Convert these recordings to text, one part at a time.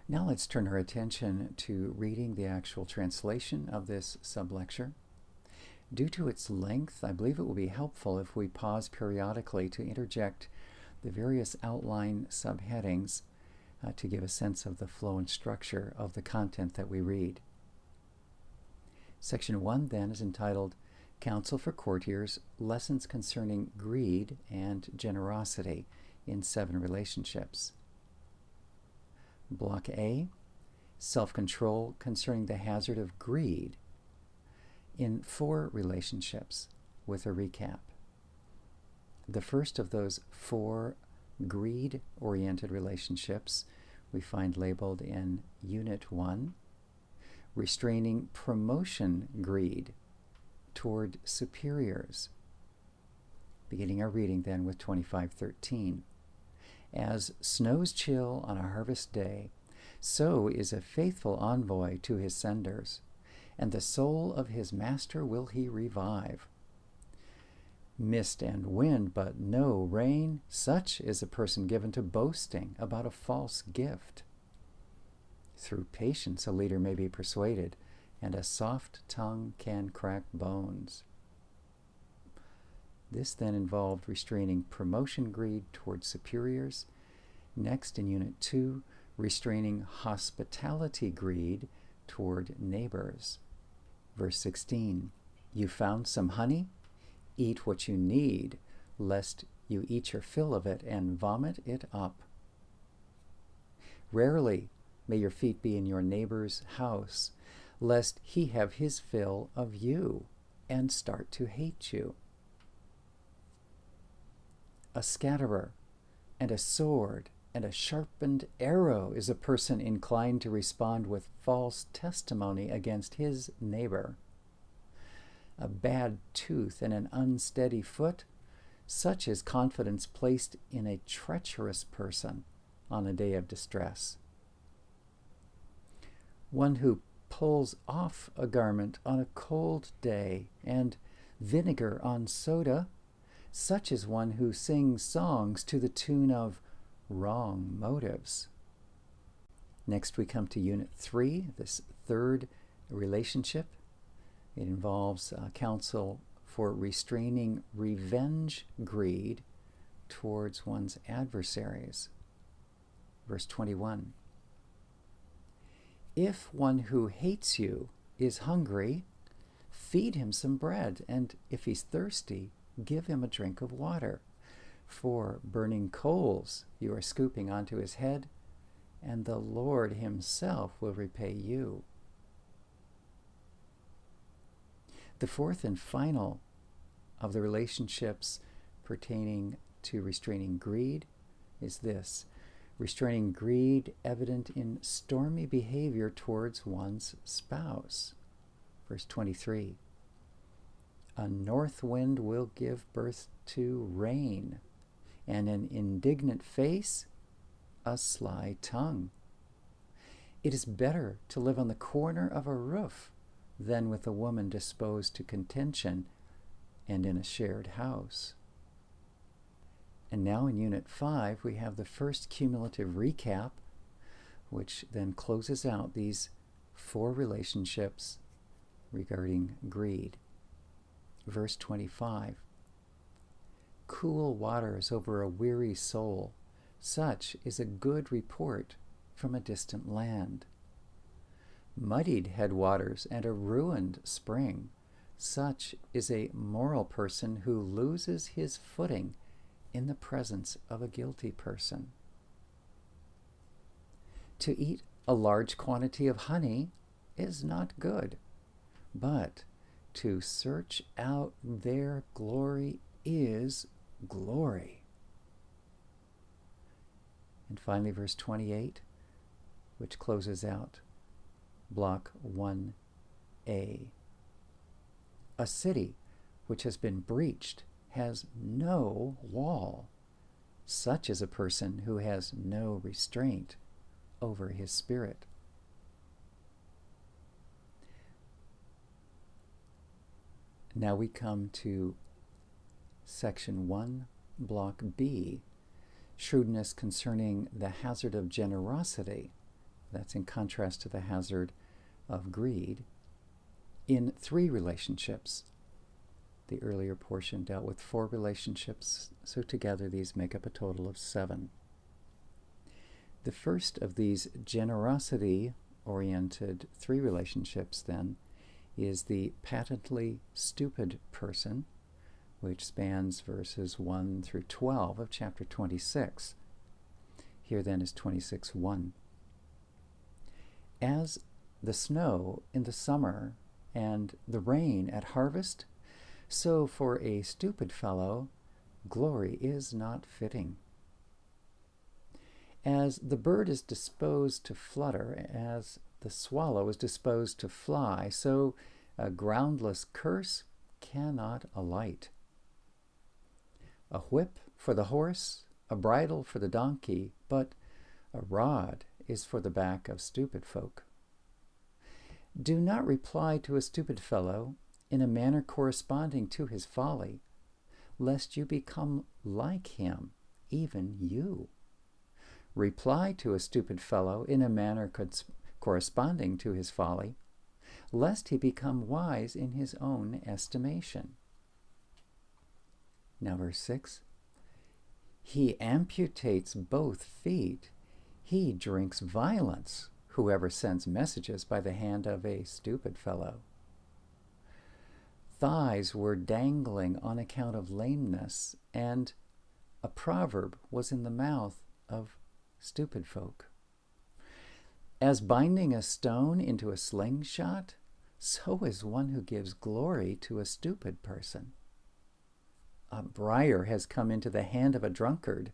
Now let's turn our attention to reading the actual translation of this sublecture. Due to its length, I believe it will be helpful if we pause periodically to interject the various outline subheadings to give a sense of the flow and structure of the content that we read. Section 1 then is entitled Counsel for Courtiers, Lessons Concerning Greed and Generosity in 7 Relationships. Block A, Self-Control Concerning the Hazard of Greed in 4 relationships, with a recap. The first of those 4 greed-oriented relationships we find labeled in Unit 1, Restraining Promotion Greed Toward Superiors. Beginning our reading then with 25:13. As snows chill on a harvest day, so is a faithful envoy to his senders, and the soul of his master will he revive. Mist and wind, but no rain, such is a person given to boasting about a false gift. Through patience a leader may be persuaded, and a soft tongue can crack bones. This then involved restraining promotion greed toward superiors. Next, in Unit 2, restraining hospitality greed toward neighbors. Verse 16, You found some honey? Eat what you need, lest you eat your fill of it and vomit it up. Rarely may your feet be in your neighbor's house, lest he have his fill of you and start to hate you. A scatterer and a sword and a sharpened arrow is a person inclined to respond with false testimony against his neighbor. A bad tooth and an unsteady foot, such is confidence placed in a treacherous person on a day of distress. One who pulls off a garment on a cold day and vinegar on soda, such is one who sings songs to the tune of wrong motives. Next we come to Unit 3, this third relationship. It involves counsel for restraining revenge greed towards one's adversaries. Verse 21. If one who hates you is hungry, feed him some bread, and if he's thirsty, give him a drink of water. For burning coals you are scooping onto his head, and the Lord himself will repay you. The fourth and final of the relationships pertaining to restraining greed is this: restraining greed evident in stormy behavior towards one's spouse. Verse 23. A north wind will give birth to rain, and an indignant face, a sly tongue. It is better to live on the corner of a roof than with a woman disposed to contention and in a shared house. And now in Unit 5, we have the first cumulative recap, which then closes out these 4 relationships regarding greed. Verse 25. Cool waters over a weary soul, such is a good report from a distant land. Muddied headwaters and a ruined spring, such is a moral person who loses his footing in the presence of a guilty person. To eat a large quantity of honey is not good, but to search out their glory is glory. And finally, verse 28, which closes out Block 1A. A city which has been breached has no wall. Such is a person who has no restraint over his spirit. Now we come to Section 1, Block B, Shrewdness Concerning the Hazard of Generosity That's in contrast to the hazard of greed, in 3 relationships. The earlier portion dealt with 4 relationships, so together these make up a total of 7. The first of these generosity-oriented 3 relationships, then, is the patently stupid person, which spans verses 1 through 12 of chapter 26. Here then is 26:1. As the snow in the summer and the rain at harvest, so for a stupid fellow glory is not fitting. As the bird is disposed to flutter, as the swallow is disposed to fly, so a groundless curse cannot alight. A whip for the horse, a bridle for the donkey, but a rod is for the back of stupid folk. Do not reply to a stupid fellow in a manner corresponding to his folly, lest you become like him, even you. Reply to a stupid fellow in a manner corresponding to his folly, lest he become wise in his own estimation. Now verse 6. He amputates both feet. He drinks violence, whoever sends messages by the hand of a stupid fellow. Thighs were dangling on account of lameness, and a proverb was in the mouth of stupid folk. As binding a stone into a slingshot, so is one who gives glory to a stupid person. A briar has come into the hand of a drunkard,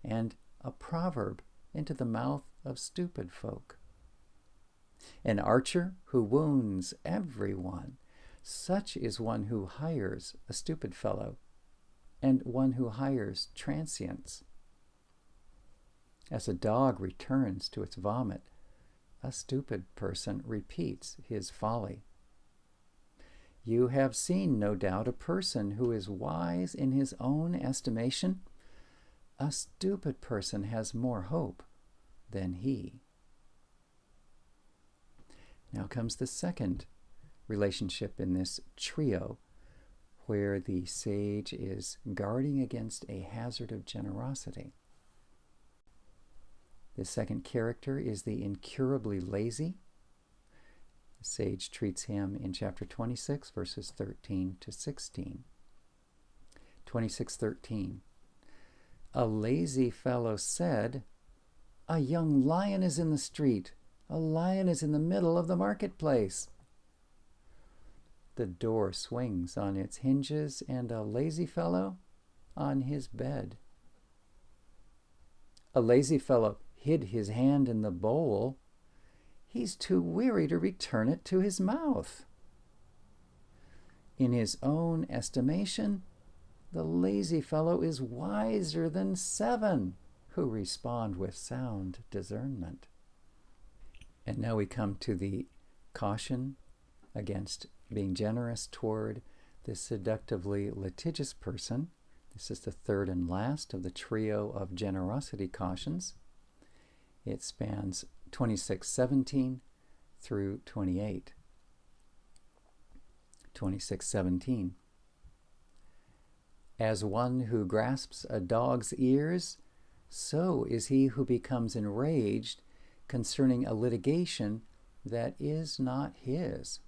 and a proverb into the mouth of stupid folk. An archer who wounds everyone, such is one who hires a stupid fellow, and one who hires transients. As a dog returns to its vomit, a stupid person repeats his folly. You have seen, no doubt, a person who is wise in his own estimation. A stupid person has more hope than he. Now comes the second relationship in this trio, where the sage is guarding against a hazard of generosity. The second character is the incurably lazy. The sage treats him in chapter 26, verses 13 to 16. 26:13. A lazy fellow said, "A young lion is in the street. A lion is in the middle of the marketplace." The door swings on its hinges, and a lazy fellow on his bed. A lazy fellow hid his hand in the bowl. He's too weary to return it to his mouth. In his own estimation, the lazy fellow is wiser than 7 who respond with sound discernment. And now we come to the caution against being generous toward the seductively litigious person. This is the third and last of the trio of generosity cautions. It spans 26:17 through 28. 26:17. As one who grasps a dog's ears, so is he who becomes enraged concerning a litigation that is not his.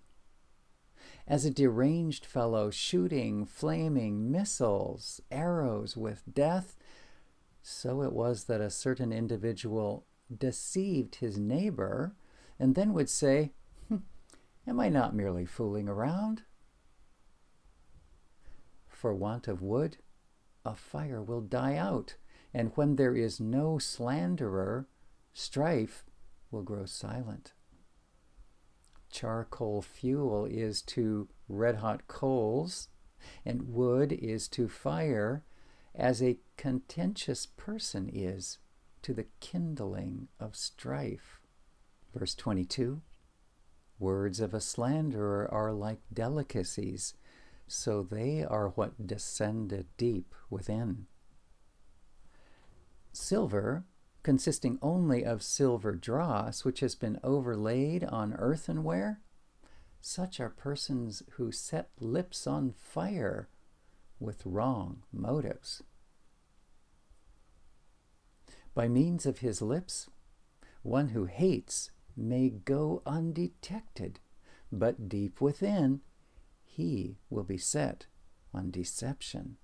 As a deranged fellow shooting flaming missiles, arrows with death, so it was that a certain individual deceived his neighbor and then would say, "Am I not merely fooling around?" For want of wood, a fire will die out, and when there is no slanderer, strife will grow silent. Charcoal fuel is to red-hot coals, and wood is to fire, as a contentious person is to the kindling of strife. Verse 22, words of a slanderer are like delicacies, so they are what descended deep within. Silver consisting only of silver dross, which has been overlaid on earthenware? Such are persons who set lips on fire with wrong motives. By means of his lips, one who hates may go undetected, but deep within he will be set on deception.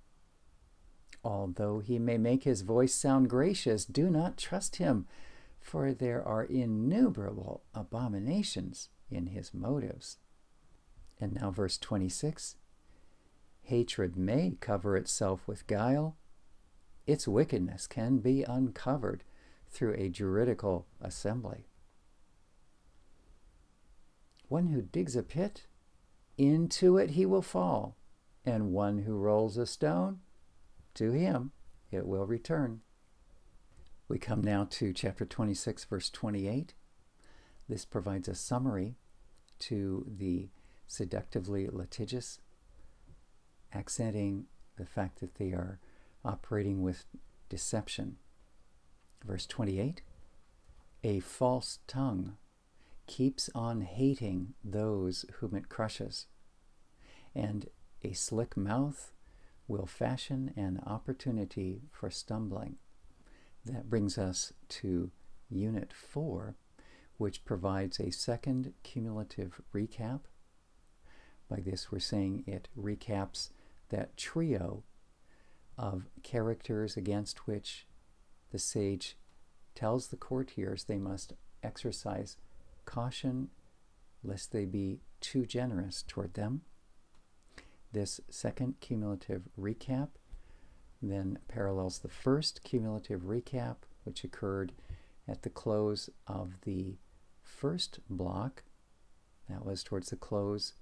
Although he may make his voice sound gracious, do not trust him, for there are innumerable abominations in his motives. And now verse 26. Hatred may cover itself with guile. Its wickedness can be uncovered through a juridical assembly. One who digs a pit, into it he will fall, and one who rolls a stone, to him it will return. We come now to chapter 26, verse 28. This provides a summary to the seductively litigious, accenting the fact that they are operating with deception. Verse 28, a false tongue keeps on hating those whom it crushes, and a slick mouth will fashion an opportunity for stumbling. That brings us to Unit 4, which provides a second cumulative recap. By this we're saying it recaps that trio of characters against which the sage tells the courtiers they must exercise caution lest they be too generous toward them. This second cumulative recap then parallels the first cumulative recap, which occurred at the close of the first block. That was towards the close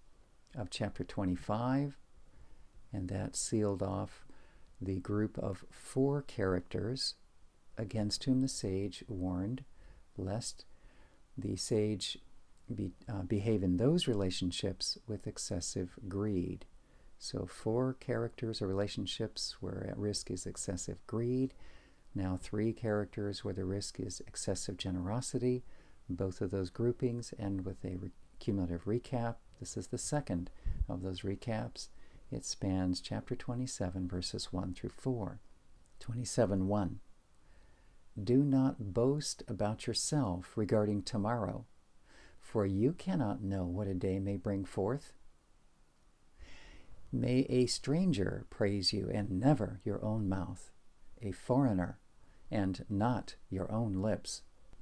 of chapter 25, and that sealed off the group of 4 characters against whom the sage warned lest the sage behave in those relationships with excessive greed. So 4 characters or relationships where at risk is excessive greed. Now 3 characters where the risk is excessive generosity. Both of those groupings end with a cumulative recap. This is the second of those recaps. It spans chapter 27, verses 1 through 4. 27:1. Do not boast about yourself regarding tomorrow, for you cannot know what a day may bring forth. May a stranger praise you, and never your own mouth, a foreigner, and not your own lips.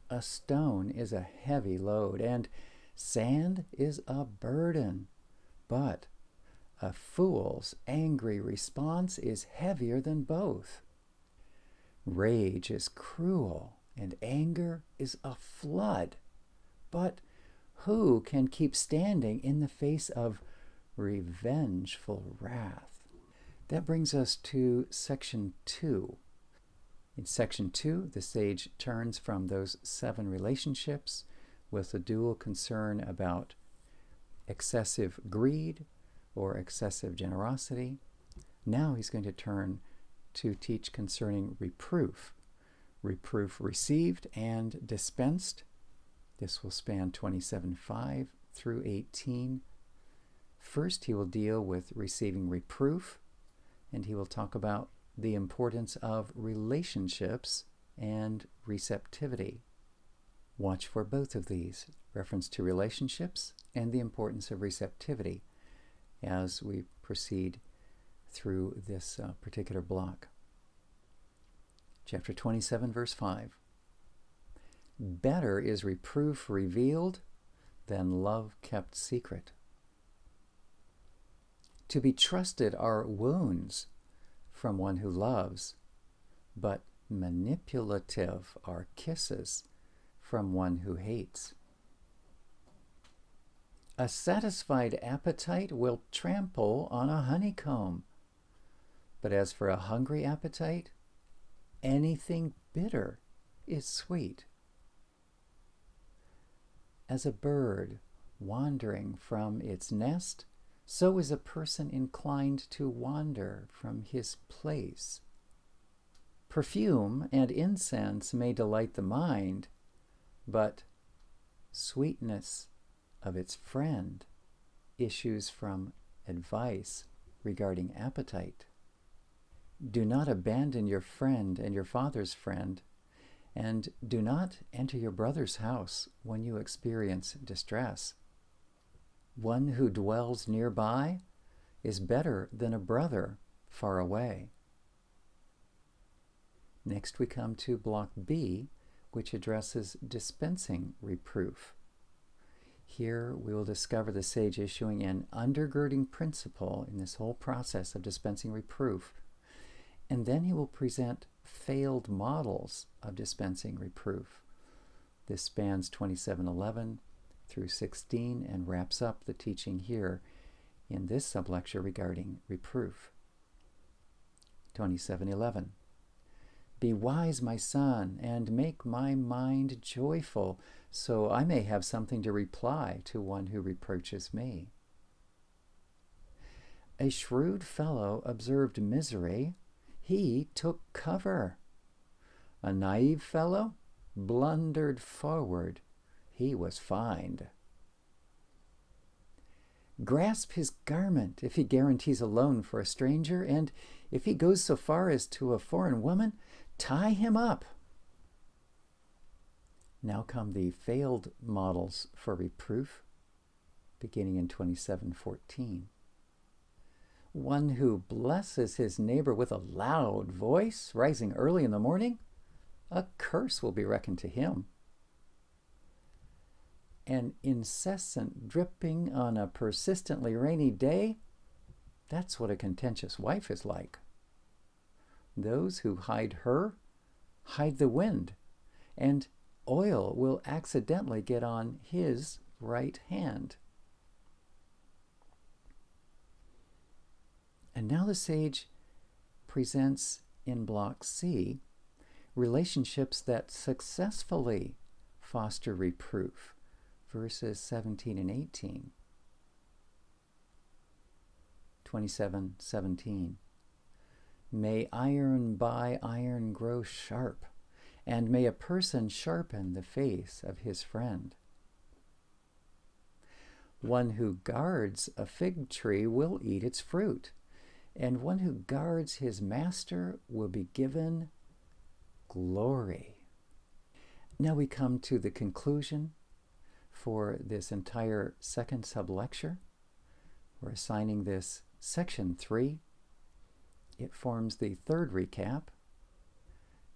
A stone is a heavy load, and sand is a burden, but a fool's angry response is heavier than both. Rage is cruel, and anger is a flood, but who can keep standing in the face of revengeful wrath? That brings us to section 2. In section 2, the sage turns from those 7 relationships with a dual concern about excessive greed or excessive generosity. Now he's going to turn to teach concerning reproof. Reproof received and dispensed. This will span 27:5 through 18. First, he will deal with receiving reproof, and he will talk about the importance of relationships and receptivity. Watch for both of these, reference to relationships and the importance of receptivity, as we proceed through this particular block. Chapter 27, verse 5. Better is reproof revealed than love kept secret. To be trusted are wounds from one who loves, but manipulative are kisses from one who hates. A satisfied appetite will trample on a honeycomb, but as for a hungry appetite, anything bitter is sweet. As a bird wandering from its nest, so is a person inclined to wander from his place. Perfume and incense may delight the mind, but sweetness of its friend issues from advice regarding appetite. Do not abandon your friend and your father's friend, and do not enter your brother's house when you experience distress. One who dwells nearby is better than a brother far away. Next we come to Block B, which addresses dispensing reproof. Here we will discover the sage issuing an undergirding principle in this whole process of dispensing reproof, and then he will present failed models of dispensing reproof. This spans 27:11 through 16 and wraps up the teaching here in this sublecture regarding reproof. 27:11. Be wise, my son, and make my mind joyful, so I may have something to reply to one who reproaches me. A shrewd fellow observed misery. He took cover. A naive fellow blundered forward. He was fined. Grasp his garment if he guarantees a loan for a stranger, and if he goes so far as to a foreign woman, tie him up. Now come the failed models for reproof, beginning in 27:14. One who blesses his neighbor with a loud voice, rising early in the morning, a curse will be reckoned to him. An incessant dripping on a persistently rainy day, that's what a contentious wife is like. Those who hide her hide the wind, and oil will accidentally get on his right hand. And now the sage presents in Block C relationships that successfully foster reproof, verses 17 and 18. 27:17. May iron by iron grow sharp, and may a person sharpen the face of his friend. One who guards a fig tree will eat its fruit, and one who guards his master will be given glory. Now we come to the conclusion for this entire second sublecture. We're assigning this section 3. It forms the third recap.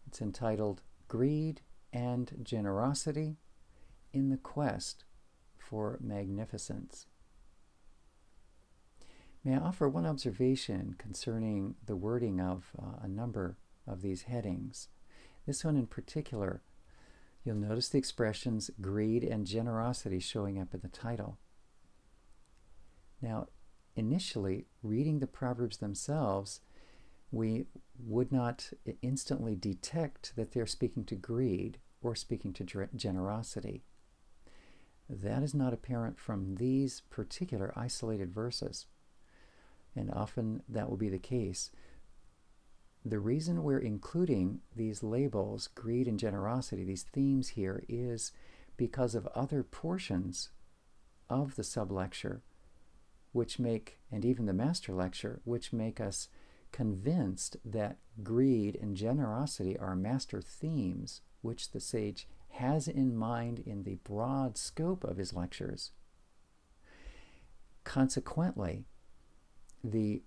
It's entitled Greed and Generosity in the Quest for Magnificence. May I offer one observation concerning the wording of a number of these headings. This one in particular, you'll notice the expressions greed and generosity showing up in the title. Now, initially, reading the Proverbs themselves, we would not instantly detect that they're speaking to greed or speaking to generosity. That is not apparent from these particular isolated verses, and often that will be the case. The reason we're including these labels, greed and generosity, these themes here, is because of other portions of the sublecture, which make, and even the master lecture, which make us convinced that greed and generosity are master themes which the sage has in mind in the broad scope of his lectures. Consequently, the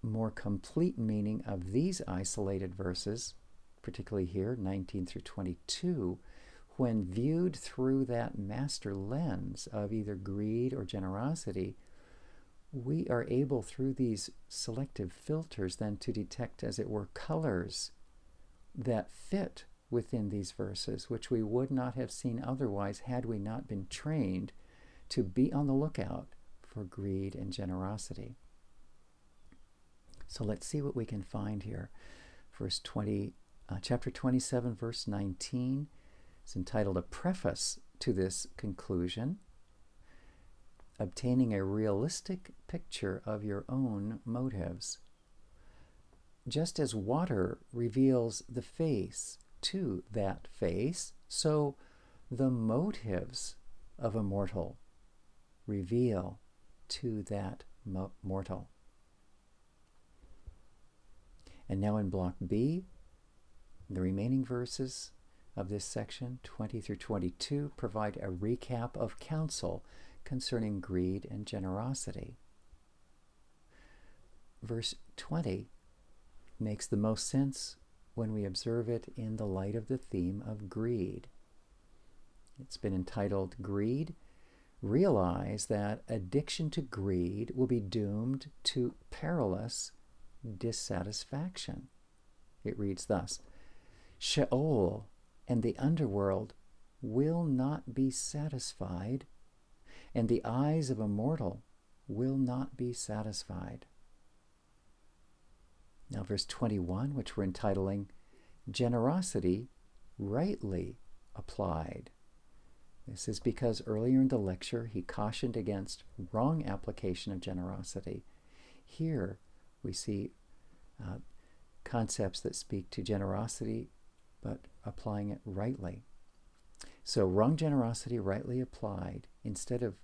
more complete meaning of these isolated verses, particularly here, 19 through 22, when viewed through that master lens of either greed or generosity, we are able, through these selective filters, then to detect, as it were, colors that fit within these verses, which we would not have seen otherwise had we not been trained to be on the lookout for greed and generosity. So let's see what we can find here. Chapter 27, verse 19 is entitled A Preface to this Conclusion, Obtaining a Realistic Picture of Your Own Motives. just as water reveals the face to that face, so the motives of a mortal reveal to that mortal. And now in Block B, the remaining verses of this section, 20 through 22, provide a recap of counsel concerning greed and generosity. Verse 20 makes the most sense when we observe it in the light of the theme of greed. It's been entitled Greed. Realize that addiction to greed will be doomed to perilous dissatisfaction. It reads thus: Sheol and the underworld will not be satisfied, and the eyes of a mortal will not be satisfied. Now verse 21, which we're entitling Generosity Rightly Applied. This is because earlier in the lecture he cautioned against wrong application of generosity. Here we see concepts that speak to generosity, but applying it rightly. So wrong generosity rightly applied. Instead of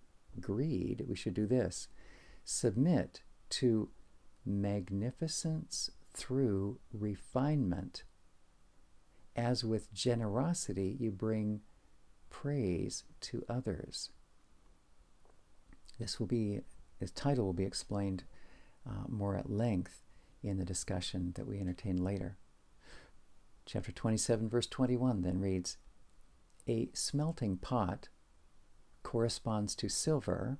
greed, we should do this: submit to magnificence through refinement. As with generosity, you bring praise to others. This title will be explained more at length in the discussion that we entertain later. Chapter 27, verse 21 then reads, A smelting pot corresponds to silver,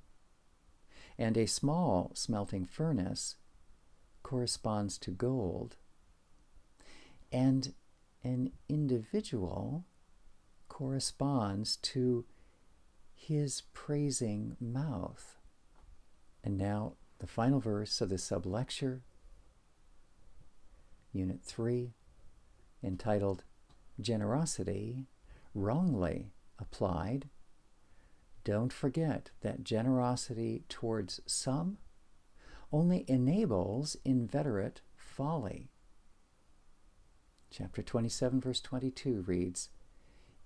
and a small smelting furnace corresponds to gold, and an individual corresponds to his praising mouth. And now the final verse of the sublecture, Unit 3, entitled Generosity Wrongly Applied. Don't forget that generosity towards some only enables inveterate folly. Chapter 27, verse 22 reads,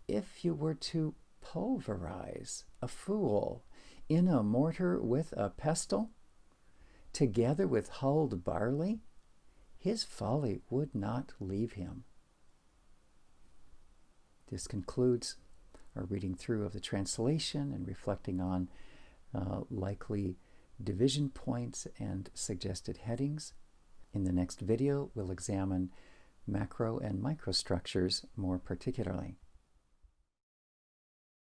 If you were to pulverize a fool in a mortar with a pestle, together with hulled barley, his folly would not leave him. This concludes our reading through of the translation and reflecting on likely division points and suggested headings. In the next video, we'll examine macro and microstructures more particularly.